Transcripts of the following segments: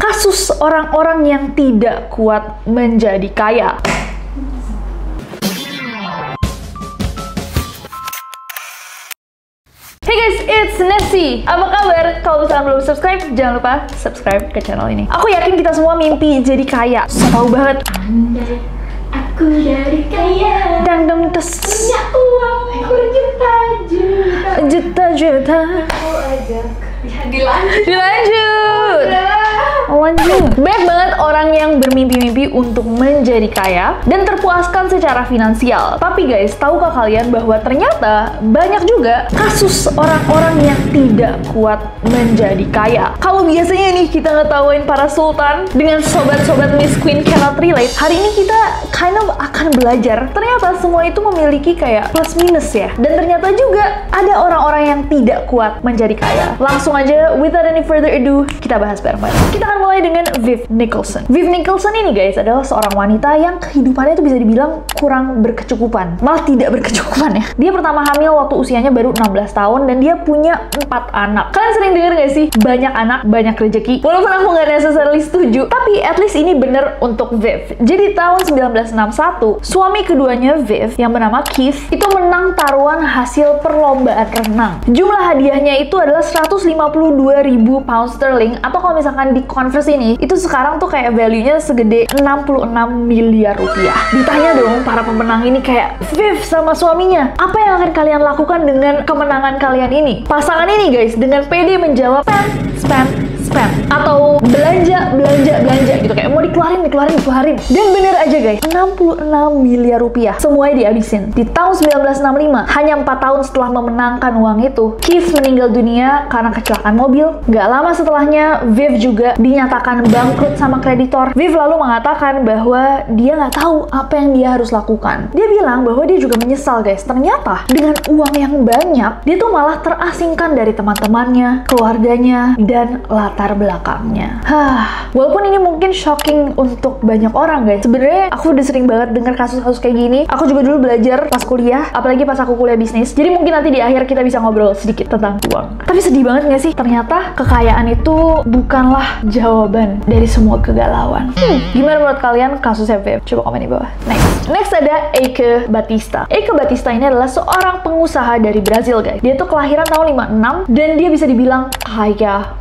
Kasus orang-orang yang tidak kuat menjadi kaya. Hey guys, it's Nessie. Apa kabar? Kalau misalkan belum subscribe, jangan lupa subscribe ke channel ini. Aku yakin kita semua mimpi jadi kaya. So tau banget. Aku dari kaya, Dangdang tes. punya uang Juta-juta. Aku ajak. Ya, dilanjut. Lanjut. Banyak banget orang yang bermimpi-mimpi untuk menjadi kaya dan terpuaskan secara finansial. Tapi guys, tahukah kalian bahwa ternyata banyak juga kasus orang-orang yang tidak kuat menjadi kaya. Kalau biasanya nih kita ngetawain para sultan dengan sobat-sobat Miss Queen cannot relate, hari ini kita kind of akan belajar ternyata semua itu memiliki kayak plus minus ya. Dan ternyata juga ada orang-orang yang tidak kuat menjadi kaya. Langsung aja, without any further ado, kita bahas bareng-bareng. Kita akan mulai dengan Viv Nicholson. Viv Nicholson ini guys adalah seorang wanita yang kehidupannya itu bisa dibilang kurang berkecukupan. Malah tidak berkecukupan ya. Dia pertama hamil waktu usianya baru 16 tahun dan dia punya 4 anak. Kalian sering denger gak sih? Banyak anak, banyak rezeki. Walaupun aku gak necessarily setuju, tapi at least ini bener untuk Viv. Jadi tahun 1961, suami keduanya Viv yang bernama Keith itu menang taruhan hasil perlombaan renang. Jumlah hadiahnya itu adalah 152.000 pound sterling, atau kalau misalkan di convert ini, itu sekarang tuh kayak value-nya segede 66 miliar rupiah. Ditanya dong para pemenang ini kayak, Viv sama suaminya, apa yang akan kalian lakukan dengan kemenangan kalian ini? Pasangan ini guys, dengan pede menjawab, spend, atau belanja gitu, kayak mau dikeluarin. Dan bener aja guys, 66 miliar rupiah semuanya dihabisin. Di tahun 1965, hanya 4 tahun setelah memenangkan uang itu, Keith meninggal dunia karena kecelakaan mobil. Gak lama setelahnya, Viv juga dinyatakan bangkrut sama kreditor. Viv lalu mengatakan bahwa dia nggak tahu apa yang dia harus lakukan. Dia bilang bahwa dia juga menyesal guys. Ternyata dengan uang yang banyak, dia tuh malah terasingkan dari teman-temannya, keluarganya, dan latar belakangnya. Walaupun ini mungkin shocking untuk banyak orang guys. Sebenarnya aku udah sering banget dengar kasus-kasus kayak gini. Aku juga dulu belajar pas kuliah, apalagi pas aku kuliah bisnis. Jadi mungkin nanti di akhir kita bisa ngobrol sedikit tentang uang. Tapi sedih banget nggak sih? Ternyata kekayaan itu bukanlah jawaban dari semua kegalauan. Gimana menurut kalian kasusnya Viv? Coba komen di bawah. Next ada Eike Batista. Eike Batista ini adalah seorang pengusaha dari Brazil guys. Dia tuh kelahiran tahun 56 dan dia bisa dibilang kaya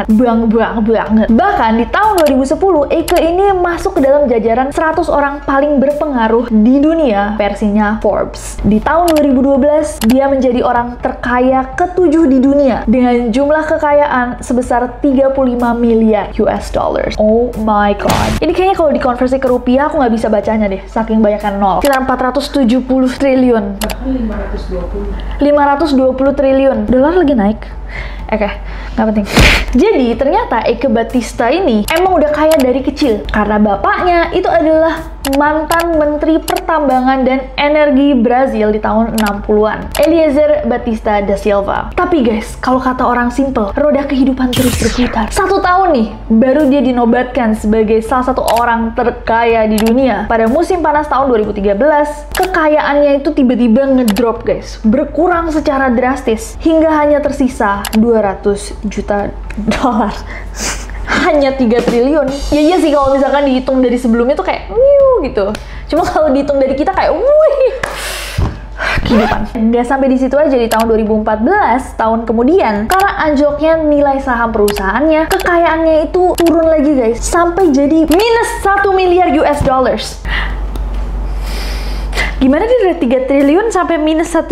banget. Bahkan di tahun 2010, Eike ini masuk ke dalam jajaran 100 orang paling berpengaruh di dunia versinya Forbes. Di tahun 2012, dia menjadi orang terkaya ke-7 di dunia dengan jumlah kekayaan sebesar 35 miliar US dollars. Oh my god. Ini kayaknya kalau dikonversi ke rupiah aku nggak bisa bacanya deh, saking banyaknya nol. Sekitar 470 triliun. 520 triliun. Dolar lagi naik. Oke, nggak penting. Jadi ternyata Eike Batista ini emang udah kaya dari kecil karena bapaknya itu adalah mantan Menteri Pertambangan dan Energi Brazil di tahun 60-an, Eliezer Batista da Silva. Tapi guys, kalau kata orang simple, roda kehidupan terus berputar. 1 tahun nih, baru dia dinobatkan sebagai salah satu orang terkaya di dunia. Pada musim panas tahun 2013, kekayaannya itu tiba-tiba ngedrop guys, berkurang secara drastis hingga hanya tersisa 200 juta dolar. Hanya 3 triliun. Ya iya sih kalau misalkan dihitung dari sebelumnya tuh kayak gitu. Cuma kalau dihitung dari kita kayak kehidupan. Nggak sampai di situ aja. Di tahun 2014, tahun kemudian, karena anjloknya nilai saham perusahaannya, kekayaannya itu turun lagi guys, sampai jadi minus 1 miliar US dollars. Gimana dia dari 3 triliun sampai minus 1?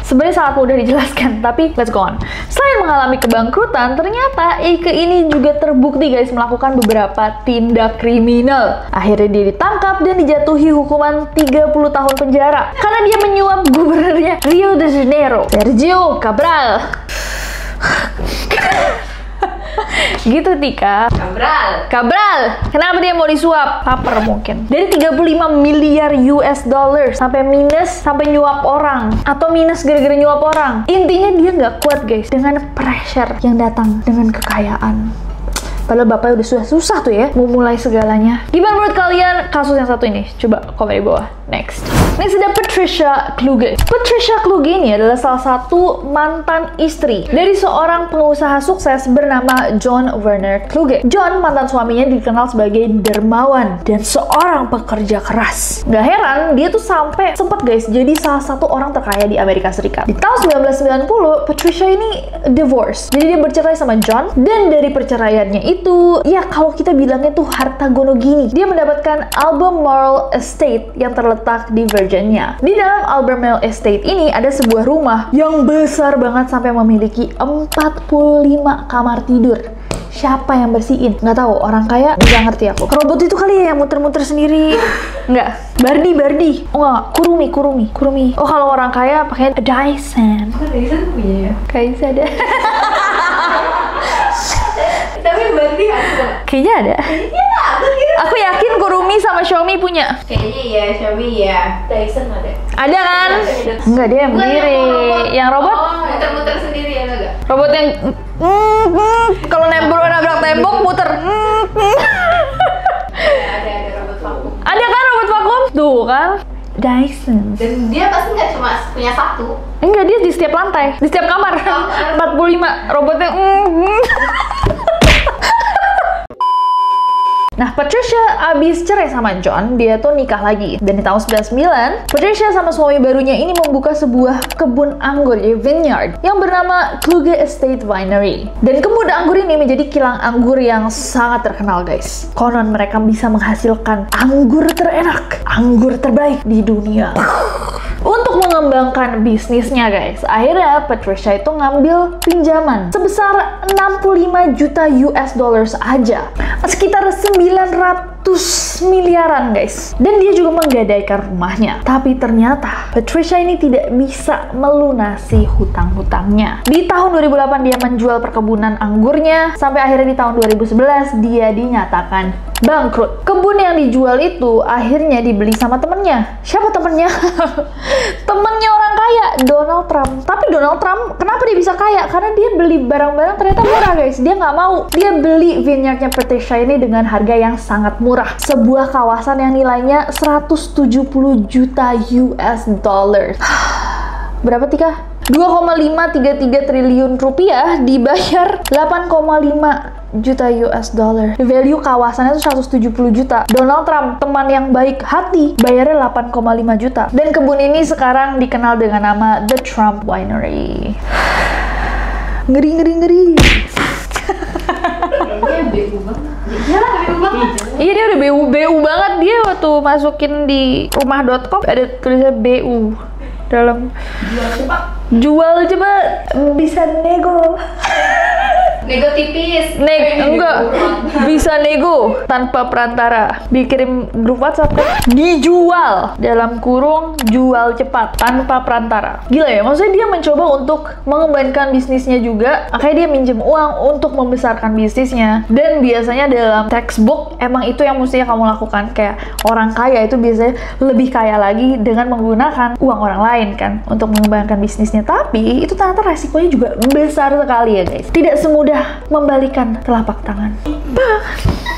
Sebenarnya sangat mudah dijelaskan, tapi let's go on. Selain mengalami kebangkrutan, ternyata Eike ini juga terbukti guys melakukan beberapa tindak kriminal. Akhirnya dia ditangkap dan dijatuhi hukuman 30 tahun penjara karena dia menyuap gubernurnya Rio de Janeiro, Sergio Cabral. Gitu Tika. Cabral. Kenapa dia mau disuap? Paper mungkin. Dari 35 miliar US dollar sampai minus sampai nyuap orang, atau minus gara-gara nyuap orang. Intinya dia nggak kuat guys dengan pressure yang datang dengan kekayaan. Padahal bapaknya udah susah tuh ya mau mulai segalanya. Gimana menurut kalian kasus yang satu ini? Coba komen di bawah. Next. Next ada Patricia Kluge. Patricia Kluge ini adalah salah satu mantan istri dari seorang pengusaha sukses bernama John Werner Kluge. John, mantan suaminya, dikenal sebagai dermawan dan seorang pekerja keras. Gak heran, dia tuh sampai sempat guys jadi salah satu orang terkaya di Amerika Serikat. Di tahun 1990, Patricia ini divorce. Jadi dia bercerai sama John, dan dari perceraiannya itu, ya kalau kita bilangnya tuh harta gono gini. Dia mendapatkan Albemarle Estate yang terletak di Virginia. Di dalam Albemarle Estate ini ada sebuah rumah yang besar banget sampai memiliki 45 kamar tidur. Siapa yang bersihin? Nggak tahu, orang kaya nggak ngerti aku. Robot itu kali ya yang muter-muter sendiri. Nggak, Bardi. Oh nggak, Kurumi. Oh kalau orang kaya pakai Dyson. Oh, Dyson punya ya? Kayaknya ada. Tapi Bardi ada. Kayaknya ada. Iya, Aku yakin Kurumi sama Xiaomi punya. kayaknya ya, Xiaomi ya. Dyson ada. Ada kan? Enggak, dia yang berdiri. Yang robot? Oh, muter-muter sendiri ada nggak? Robot yang kalau nabrak tembok muter. Ada robot vakum. Ada kan robot vakum? Tuh kan? Dyson. Dan dia pasti nggak cuma punya satu. Enggak, dia di setiap lantai, di setiap kamar. 45 robotnya. Nah, Patricia abis cerai sama John, dia tuh nikah lagi. Dan di tahun 99, Patricia sama suami barunya ini membuka sebuah kebun anggur, ya vineyard, yang bernama Kluge Estate Winery. Dan kebun anggur ini menjadi kilang anggur yang sangat terkenal, guys. Konon mereka bisa menghasilkan anggur terenak, anggur terbaik di dunia. Untuk mengembangkan bisnisnya guys, akhirnya Patricia itu ngambil pinjaman sebesar 65 juta US dollars aja, sekitar 900 miliaran guys. Dan dia juga menggadaikan rumahnya. Tapi ternyata Patricia ini tidak bisa melunasi hutang-hutangnya. Di tahun 2008 dia menjual perkebunan anggurnya, sampai akhirnya di tahun 2011 dia dinyatakan bangkrut. Kebun yang dijual itu akhirnya dibeli sama temennya. Siapa temennya? Temennya orang kaya, Donald Trump. Tapi Donald Trump, kenapa dia bisa kaya? Karena dia beli barang-barang ternyata murah guys. Dia nggak mau. Dia beli vineyardnya Patricia ini dengan harga yang sangat murah. Sebuah kawasan yang nilainya 170 juta US dollars. Berapa Tika? 2,533 triliun rupiah dibayar 8,5 juta US dollar. Value kawasannya itu 170 juta. Donald Trump, teman yang baik hati, bayarnya 8,5 juta. Dan kebun ini sekarang dikenal dengan nama The Trump Winery. Ngeri. Kayaknya BU banget. Iyalah, BU banget. Iya, dia udah BU banget. Dia waktu masukin di rumah.com ada tulisan BU dalam jual cepat bisa nego. Nego tipis. Enggak bisa nego tanpa perantara. Dikirim grup WhatsApp kan? Dijual dalam kurung jual cepat tanpa perantara. Gila ya, maksudnya dia mencoba untuk mengembangkan bisnisnya juga. Makanya dia minjem uang untuk membesarkan bisnisnya. Dan biasanya dalam textbook emang itu yang mestinya kamu lakukan. Kayak orang kaya itu biasanya lebih kaya lagi dengan menggunakan uang orang lain kan untuk mengembangkan bisnisnya. Tapi itu ternyata resikonya juga besar sekali ya guys. Tidak semudah membalikan telapak tangan.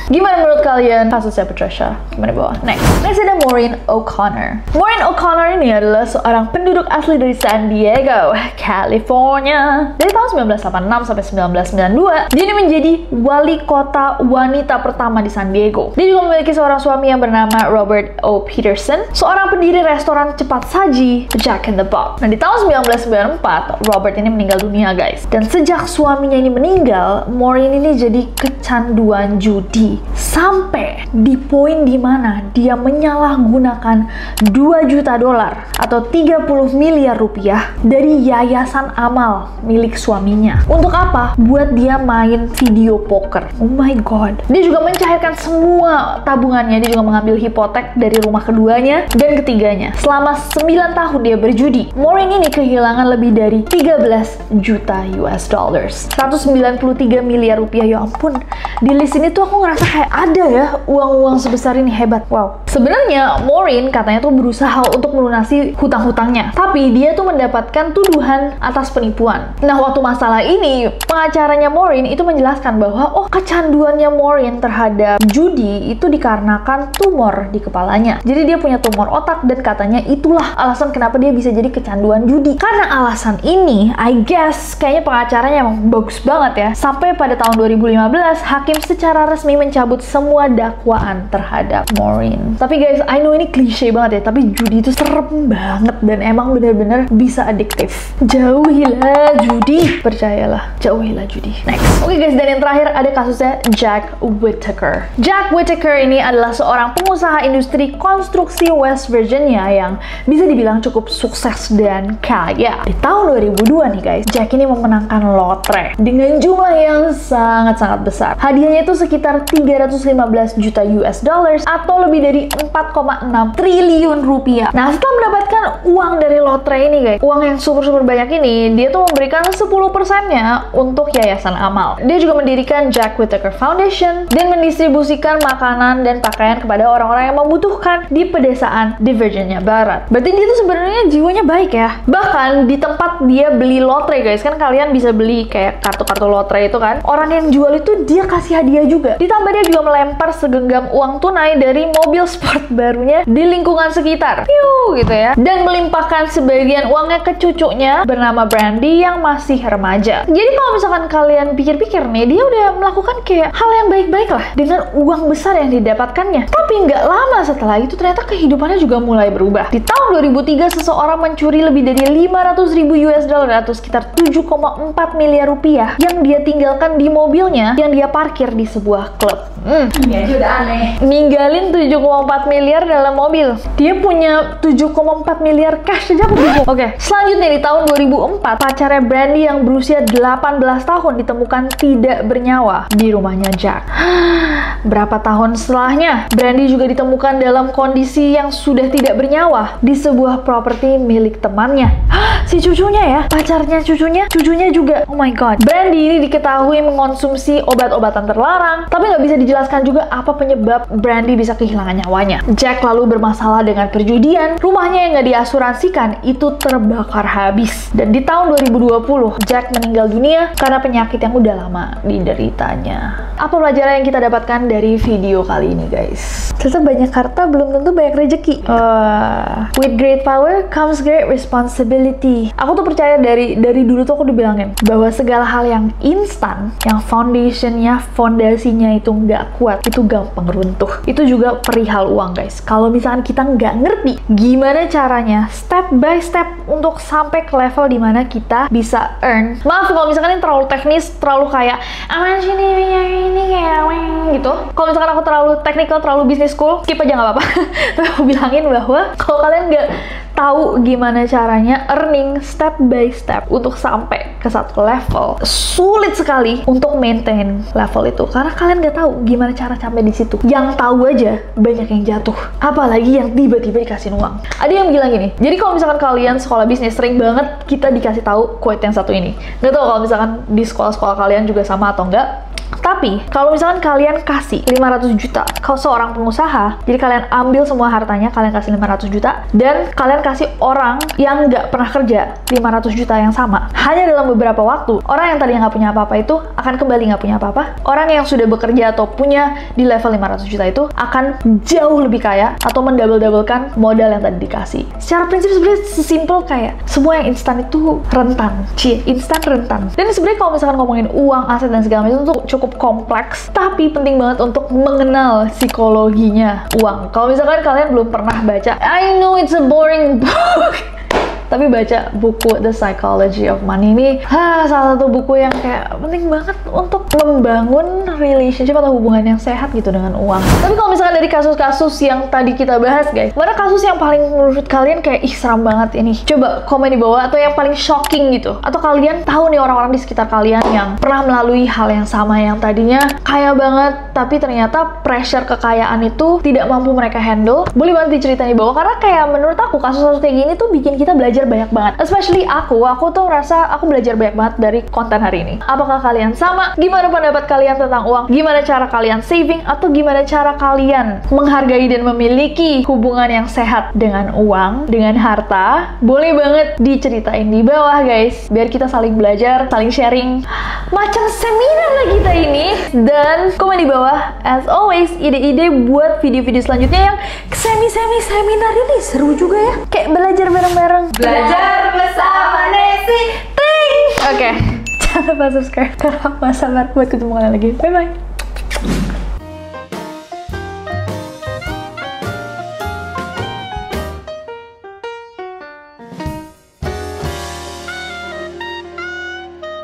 Gimana menurut kalian kasusnya Patricia? Gimana di bawah? Next ada Maureen O'Connor. Maureen O'Connor ini adalah seorang penduduk asli dari San Diego, California. Dari tahun 1986 sampai 1992, dia ini menjadi wali kota wanita pertama di San Diego. Dia juga memiliki seorang suami yang bernama Robert O. Peterson, seorang pendiri restoran cepat saji Jack in the Box. Nah, di tahun 1994, Robert ini meninggal dunia, guys. Dan sejak suaminya ini meninggal, Maureen ini jadi kecanduan judi. Sampai di poin dimana dia menyalahgunakan 2 juta dolar atau 30 miliar rupiah dari yayasan amal milik suaminya. Untuk apa? Buat dia main video poker. Oh my god. Dia juga mencairkan semua tabungannya. Dia juga mengambil hipotek dari rumah keduanya dan ketiganya. Selama 9 tahun dia berjudi, Maureen ini kehilangan lebih dari 13 juta US dollars. 193 miliar rupiah. Ya ampun. Di list ini tuh aku ngerasa kayak ada ya uang-uang sebesar ini, hebat. Wow. Sebenarnya Maureen katanya tuh berusaha untuk melunasi hutang-hutangnya, tapi dia tuh mendapatkan tuduhan atas penipuan. Nah, waktu masalah ini, pengacaranya Maureen itu menjelaskan bahwa kecanduannya Maureen terhadap judi itu dikarenakan tumor di kepalanya. Jadi dia punya tumor otak dan katanya itulah alasan kenapa dia bisa jadi kecanduan judi. Karena alasan ini, I guess kayaknya pengacaranya emang bagus banget ya. Sampai pada tahun 2015, hakim secara resmi mencabut semua dakwaan terhadap Maureen. Tapi guys, I know ini klise banget ya, tapi judi itu serem banget dan emang bener-bener bisa adiktif. Jauhilah judi, percayalah, jauhilah judi. Next. Oke guys, dan yang terakhir ada kasusnya Jack Whittaker. Jack Whittaker ini adalah seorang pengusaha industri konstruksi West Virginia yang bisa dibilang cukup sukses dan kaya. Di tahun 2002 nih guys, Jack ini memenangkan lotre dengan jumlah yang sangat-sangat besar. Hadiahnya itu sekitar 315 juta US dollars atau lebih dari 4,6 triliun rupiah. Nah, setelah mendapatkan uang dari lotre ini guys, uang yang super banyak ini, dia tuh memberikan 10%-nya untuk yayasan amal. Dia juga mendirikan Jack Whittaker Foundation dan mendistribusikan makanan dan pakaian kepada orang-orang yang membutuhkan di pedesaan di Virginia Barat. Berarti dia tuh sebenarnya jiwanya baik ya. Bahkan di tempat dia beli lotre guys, kan kalian bisa beli kayak kartu-kartu lotre itu kan, orang yang jual itu dia kasih hadiah juga. Ditambah dia juga melempar segenggam uang tunai dari mobil sport barunya di lingkungan sekitar. Piu gitu ya. Dan melimpahkan sebagian uangnya ke cucunya bernama Brandy yang masih remaja. Jadi kalau misalkan kalian pikir-pikir nih, dia udah melakukan kayak hal yang baik-baik lah dengan uang besar yang didapatkannya. Tapi nggak lama setelah itu ternyata kehidupannya juga mulai berubah. Di tahun 2003 seseorang mencuri lebih dari 500.000 US dollar atau sekitar 7,4 miliar rupiah yang dia tinggalkan di mobilnya yang dia parkir di sebuah klub. Ya udah aneh. Ninggalin 7,4 miliar dalam mobil. Dia punya 7,4 miliar cash aja aku bingung. Oke, selanjutnya di tahun 2004, pacarnya Brandy yang berusia 18 tahun ditemukan tidak bernyawa di rumahnya Jack. Berapa tahun setelahnya, Brandy juga ditemukan dalam kondisi yang sudah tidak bernyawa di sebuah properti milik temannya. Si cucunya ya, pacarnya cucunya juga. Oh my god. Brandy ini diketahui mengonsumsi obat-obatan terlarang, tapi nggak bisa dijelaskan juga apa penyebab Brandy bisa kehilangan nyawanya. Jack lalu bermasalah dengan perjudian, rumahnya yang nggak diasuransikan itu terbakar habis. Dan di tahun 2020, Jack meninggal dunia karena penyakit yang udah lama dideritanya. Apa pelajaran yang kita dapatkan dari video kali ini guys? Ternyata banyak harta belum tentu banyak rezeki. With great power comes great responsibility. Aku tuh percaya dari dulu tuh aku dibilangin bahwa segala hal yang instan, yang fondasinya itu nggak kuat, itu gampang runtuh. Itu juga perihal uang guys. Kalau misalkan kita nggak ngerti gimana caranya step by step untuk sampai ke level dimana kita bisa earn. Maaf kalau misalkan ini terlalu teknis, terlalu kayak aman sini ini kayak gitu. Kalau misalkan aku terlalu technical, terlalu business school, skip aja nggak apa-apa. Tapi aku bilangin bahwa kalau kalian nggak tahu gimana caranya earning step by step untuk sampai ke satu level, sulit sekali untuk maintain level itu karena kalian nggak tahu gimana cara sampai di situ. Yang tahu aja banyak yang jatuh, apalagi yang tiba-tiba dikasih uang. Ada yang bilang gini, jadi kalau misalkan kalian sekolah bisnis, sering banget kita dikasih tahu quote yang satu ini. Nggak tahu kalau misalkan di sekolah-sekolah kalian juga sama atau enggak. Tapi kalau misalkan kalian kasih 500 juta ke seorang pengusaha, jadi kalian ambil semua hartanya, kalian kasih 500 juta, dan kalian kasih orang yang nggak pernah kerja 500 juta yang sama. Hanya dalam beberapa waktu, orang yang tadinya nggak punya apa-apa itu akan kembali nggak punya apa-apa. Orang yang sudah bekerja atau punya di level 500 juta itu akan jauh lebih kaya atau mendouble-doublekan modal yang tadi dikasih. Secara prinsip sebenarnya sesimpel kayak semua yang instan itu rentan. Instan rentan. Dan sebenarnya kalau misalkan ngomongin uang, aset, dan segala macam itu cukup kompleks, tapi penting banget untuk mengenal psikologinya uang. Kalau misalkan kalian belum pernah baca, I know it's a boring book, tapi baca buku The Psychology of Money ini salah satu buku yang kayak penting banget untuk membangun relationship atau hubungan yang sehat gitu dengan uang. Tapi kalau misalkan dari kasus-kasus yang tadi kita bahas guys, mana kasus yang paling menurut kalian kayak ih seram banget ini? Coba komen di bawah, atau yang paling shocking gitu, atau kalian tahu nih orang-orang di sekitar kalian yang pernah melalui hal yang sama, yang tadinya kaya banget tapi ternyata pressure kekayaan itu tidak mampu mereka handle. Boleh banget diceritain di bawah, karena kayak menurut aku kasus-kasus kayak gini tuh bikin kita belajar belajar banyak banget. Especially aku tuh rasa aku belajar banyak banget dari konten hari ini. Apakah kalian sama? Gimana pendapat kalian tentang uang? Gimana cara kalian saving? Atau gimana cara kalian menghargai dan memiliki hubungan yang sehat dengan uang, dengan harta? Boleh banget diceritain di bawah guys, biar kita saling belajar, saling sharing. Macam seminar lah kita ini. Dan komen di bawah as always ide-ide buat video-video selanjutnya yang seminar ini seru juga ya, kayak belajar bareng-bareng. Belajar bersama Nesi. Oke, jangan lupa subscribe karena aku gak sabar buat ketemu kalian lagi. Bye bye.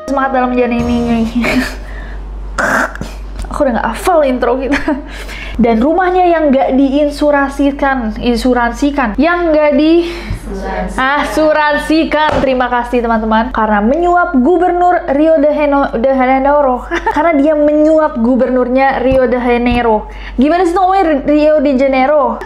Semangat dalam menjalani ini. Aku udah gak hafal intro kita. Dan rumahnya yang gak diinsuransikan, yang gak diasuransikan. Terima kasih teman-teman, karena menyuap gubernur Rio de Janeiro. Karena dia menyuap gubernurnya Rio de Janeiro. Gimana sih ngomongnya Rio de Janeiro?